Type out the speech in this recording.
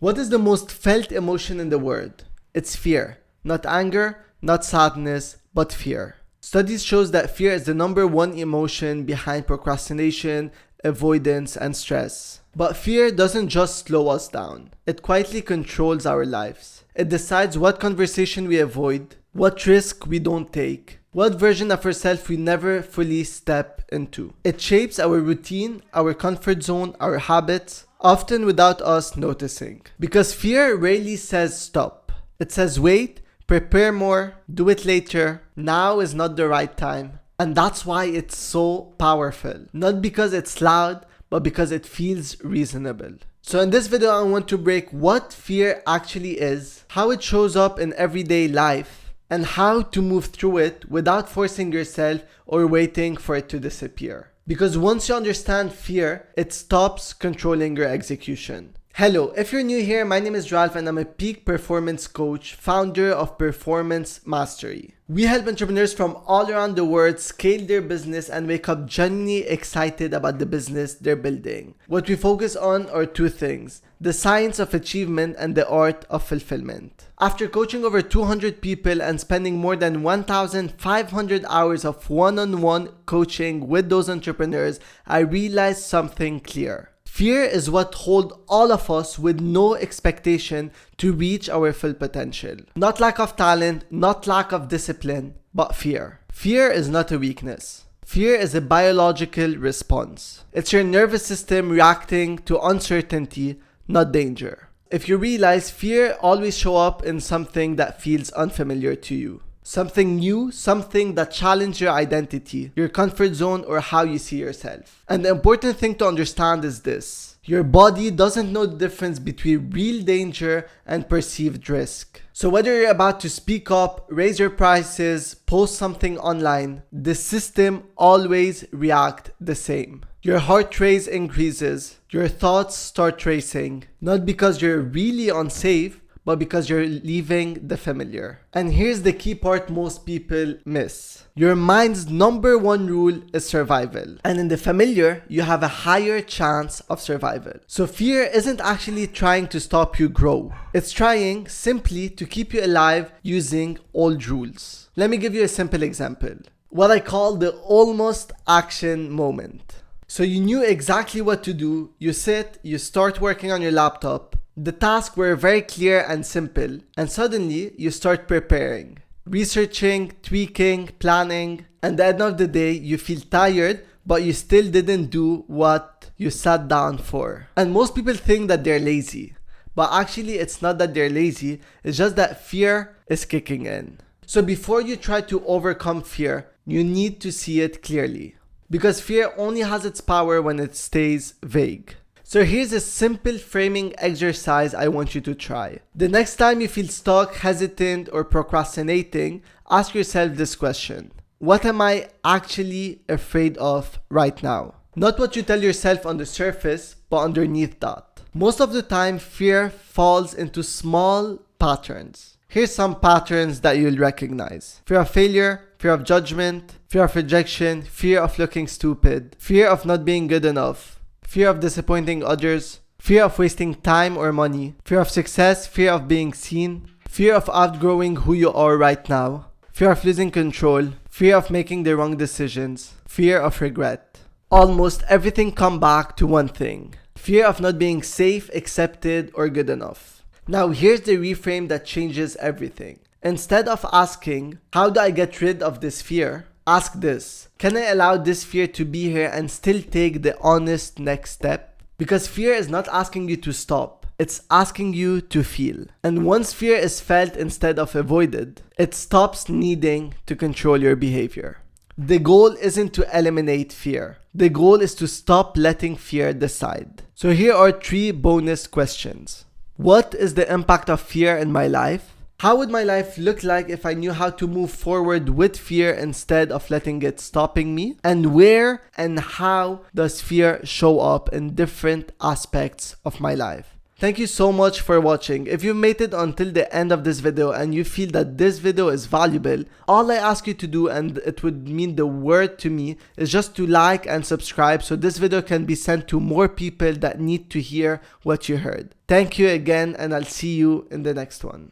What is the most felt emotion in the world? It's fear. Not anger, not sadness, but fear. Studies shows that fear is the number one emotion behind procrastination, avoidance, and stress. But fear doesn't just slow us down. It quietly controls our lives. It decides what conversation we avoid, what risk we don't take, what version of ourselves we never fully step into. It shapes our routine, our comfort zone, our habits, often without us noticing. Because fear rarely says stop. It says wait, prepare more, do it later, now is not the right time. And that's why it's so powerful. Not because it's loud, but because it feels reasonable. So in this video, I want to break what fear actually is, how it shows up in everyday life, and how to move through it without forcing yourself or waiting for it to disappear. Because once you understand fear, it stops controlling your execution. Hello, if you're new here, my name is Ralph and I'm a peak performance coach, founder of Performance Mastery. We help entrepreneurs from all around the world scale their business and wake up genuinely excited about the business they're building. What we focus on are two things: the science of achievement and the art of fulfillment. After coaching over 200 people and spending more than 1,500 hours of one-on-one coaching with those entrepreneurs, I realized something clear. Fear is what holds all of us with no expectation to reach our full potential. Not lack of talent, not lack of discipline, but fear. Fear is not a weakness. Fear is a biological response. It's your nervous system reacting to uncertainty, not danger. If you realize, fear always shows up in something that feels unfamiliar to you. Something new, something that challenges your identity, your comfort zone, or how you see yourself. And the important thing to understand is this: your body doesn't know the difference between real danger and perceived risk. So whether you're about to speak up, raise your prices, post something online, the system always reacts the same. Your heart rate increases, your thoughts start racing, not because you're really unsafe, but because you're leaving the familiar. And here's the key part most people miss. Your mind's number one rule is survival. And in the familiar, you have a higher chance of survival. So fear isn't actually trying to stop you grow. It's trying simply to keep you alive using old rules. Let me give you a simple example. What I call the almost action moment. So you knew exactly what to do. You sit, you start working on your laptop. The tasks were very clear and simple, and suddenly you start preparing, researching, tweaking, planning, and at the end of the day you feel tired, but you still didn't do what you sat down for. And most people think that they're lazy, but actually it's not that they're lazy, it's just that fear is kicking in. So before you try to overcome fear, you need to see it clearly, because fear only has its power when it stays vague. So here's a simple framing exercise I want you to try. The next time you feel stuck, hesitant, or procrastinating, ask yourself this question: what am I actually afraid of right now? Not what you tell yourself on the surface, but underneath that. Most of the time, fear falls into small patterns. Here's some patterns that you'll recognize: fear of failure, fear of judgment, fear of rejection, fear of looking stupid, fear of not being good enough, fear of disappointing others, fear of wasting time or money, fear of success, fear of being seen, fear of outgrowing who you are right now, fear of losing control, fear of making the wrong decisions, fear of regret. Almost everything comes back to one thing: fear of not being safe, accepted, or good enough. Now here's the reframe that changes everything. Instead of asking, how do I get rid of this fear? Ask this: can I allow this fear to be here and still take the honest next step? Because fear is not asking you to stop, it's asking you to feel. And once fear is felt instead of avoided, it stops needing to control your behavior. The goal isn't to eliminate fear. The goal is to stop letting fear decide. So here are 3 bonus questions. What is the impact of fear in my life? How would my life look like if I knew how to move forward with fear instead of letting it stopping me? And where and how does fear show up in different aspects of my life? Thank you so much for watching. If you made it until the end of this video and you feel that this video is valuable, all I ask you to do, and it would mean the world to me, is just to like and subscribe so this video can be sent to more people that need to hear what you heard. Thank you again, and I'll see you in the next one.